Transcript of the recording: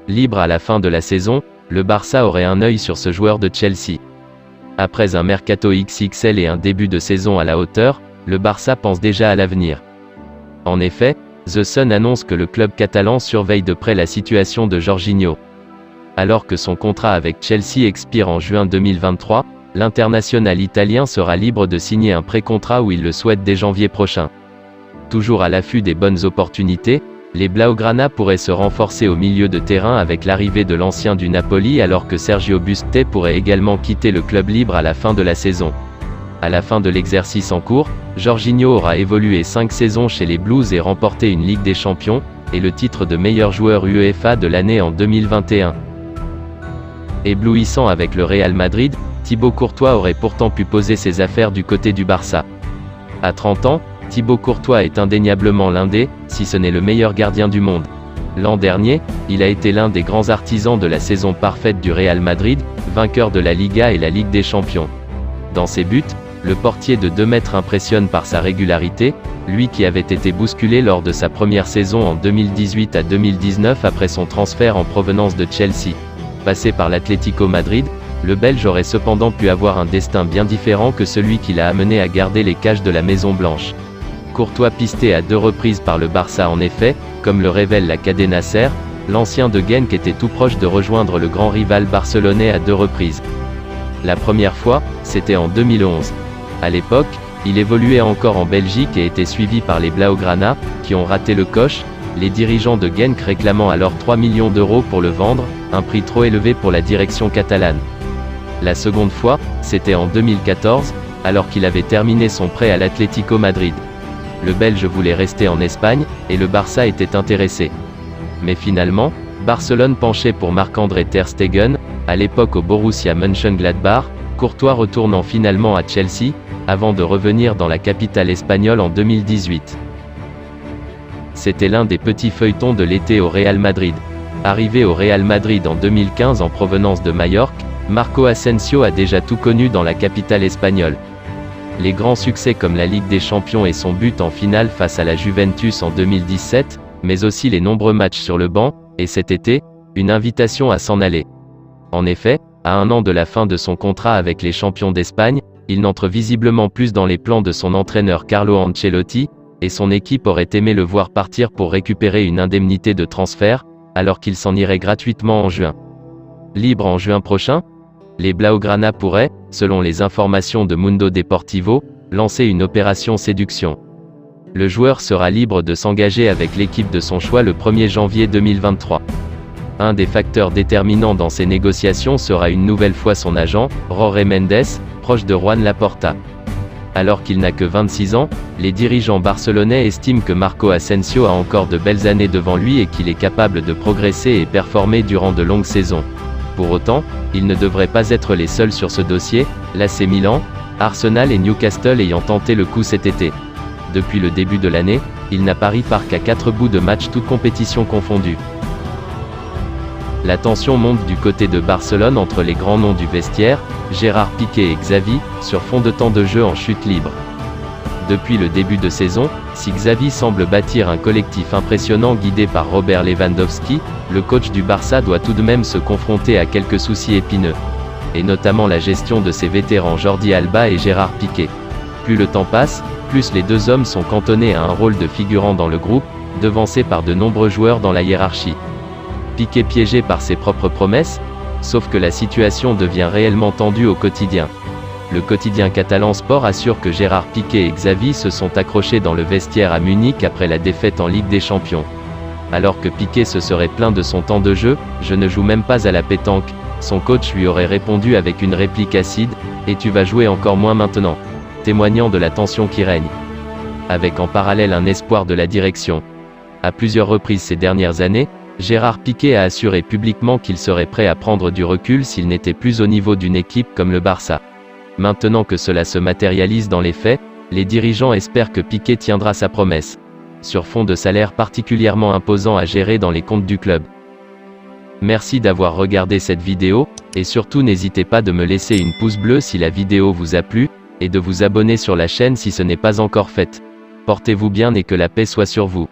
Libre à la fin de la saison, le Barça aurait un œil sur ce joueur de Chelsea. Après un mercato XXL et un début de saison à la hauteur, le Barça pense déjà à l'avenir. En effet, The Sun annonce que le club catalan surveille de près la situation de Jorginho. Alors que son contrat avec Chelsea expire en juin 2023, l'international italien sera libre de signer un pré-contrat où il le souhaite dès janvier prochain. Toujours à l'affût des bonnes opportunités, les Blaugrana pourraient se renforcer au milieu de terrain avec l'arrivée de l'ancien du Napoli alors que Sergio Busquets pourrait également quitter le club libre à la fin de la saison. À la fin de l'exercice en cours, Jorginho aura évolué 5 saisons chez les Blues et remporté une Ligue des Champions, et le titre de meilleur joueur UEFA de l'année en 2021. Éblouissant avec le Real Madrid, Thibaut Courtois aurait pourtant pu poser ses affaires du côté du Barça. À 30 ans, Thibaut Courtois est indéniablement l'un des, si ce n'est le meilleur gardien du monde. L'an dernier, il a été l'un des grands artisans de la saison parfaite du Real Madrid, vainqueur de la Liga et la Ligue des Champions. Dans ses buts, le portier de 2 mètres impressionne par sa régularité, lui qui avait été bousculé lors de sa première saison en 2018 à 2019 après son transfert en provenance de Chelsea. Passé par l'Atlético Madrid, le Belge aurait cependant pu avoir un destin bien différent que celui qui l'a amené à garder les cages de la Maison Blanche. Courtois pisté à 2 reprises par le Barça en effet, comme le révèle la Cadena SER, l'ancien de Genk était tout proche de rejoindre le grand rival barcelonais à 2 reprises. La première fois, c'était en 2011. À l'époque, il évoluait encore en Belgique et était suivi par les Blaugrana, qui ont raté le coche, les dirigeants de Genk réclamant alors 3 millions d'euros pour le vendre, un prix trop élevé pour la direction catalane. La seconde fois, c'était en 2014, alors qu'il avait terminé son prêt à l'Atlético Madrid. Le Belge voulait rester en Espagne, et le Barça était intéressé. Mais finalement, Barcelone penchait pour Marc-André Ter Stegen, à l'époque au Borussia Mönchengladbach, Courtois retournant finalement à Chelsea, avant de revenir dans la capitale espagnole en 2018. C'était l'un des petits feuilletons de l'été au Real Madrid. Arrivé au Real Madrid en 2015 en provenance de Majorque, Marco Asensio a déjà tout connu dans la capitale espagnole. Les grands succès comme la Ligue des Champions et son but en finale face à la Juventus en 2017, mais aussi les nombreux matchs sur le banc, et cet été, une invitation à s'en aller. En effet, à 1 an de la fin de son contrat avec les champions d'Espagne, il n'entre visiblement plus dans les plans de son entraîneur Carlo Ancelotti, et son équipe aurait aimé le voir partir pour récupérer une indemnité de transfert, alors qu'il s'en irait gratuitement en juin. Libre en juin prochain, les Blaugrana pourraient, selon les informations de Mundo Deportivo, lancer une opération séduction. Le joueur sera libre de s'engager avec l'équipe de son choix le 1er janvier 2023. Un des facteurs déterminants dans ces négociations sera une nouvelle fois son agent, Jorge Mendes, proche de Juan Laporta. Alors qu'il n'a que 26 ans, les dirigeants barcelonais estiment que Marco Asensio a encore de belles années devant lui et qu'il est capable de progresser et performer durant de longues saisons. Pour autant, ils ne devraient pas être les seuls sur ce dossier, l'AC Milan, Arsenal et Newcastle ayant tenté le coup cet été. Depuis le début de l'année, il n'a pari par qu'à 4 bouts de match toutes compétitions confondues. La tension monte du côté de Barcelone entre les grands noms du vestiaire, Gérard Piqué et Xavi, sur fond de temps de jeu en chute libre. Depuis le début de saison, si Xavi semble bâtir un collectif impressionnant guidé par Robert Lewandowski, le coach du Barça doit tout de même se confronter à quelques soucis épineux. Et notamment la gestion de ses vétérans Jordi Alba et Gérard Piqué. Plus le temps passe, plus les deux hommes sont cantonnés à un rôle de figurant dans le groupe, devancés par de nombreux joueurs dans la hiérarchie. Piqué piégé par ses propres promesses, sauf que la situation devient réellement tendue au quotidien. Le quotidien catalan Sport assure que Gérard Piqué et Xavi se sont accrochés dans le vestiaire à Munich après la défaite en Ligue des Champions. Alors que Piqué se serait plaint de son temps de jeu, « Je ne joue même pas à la pétanque », son coach lui aurait répondu avec une réplique acide, « Et tu vas jouer encore moins maintenant », témoignant de la tension qui règne. Avec en parallèle un espoir de la direction. À plusieurs reprises ces dernières années, Gérard Piqué a assuré publiquement qu'il serait prêt à prendre du recul s'il n'était plus au niveau d'une équipe comme le Barça. Maintenant que cela se matérialise dans les faits, les dirigeants espèrent que Piqué tiendra sa promesse. Sur fond de salaire particulièrement imposant à gérer dans les comptes du club. Merci d'avoir regardé cette vidéo, et surtout n'hésitez pas de me laisser une pouce bleu si la vidéo vous a plu, et de vous abonner sur la chaîne si ce n'est pas encore fait. Portez-vous bien et que la paix soit sur vous.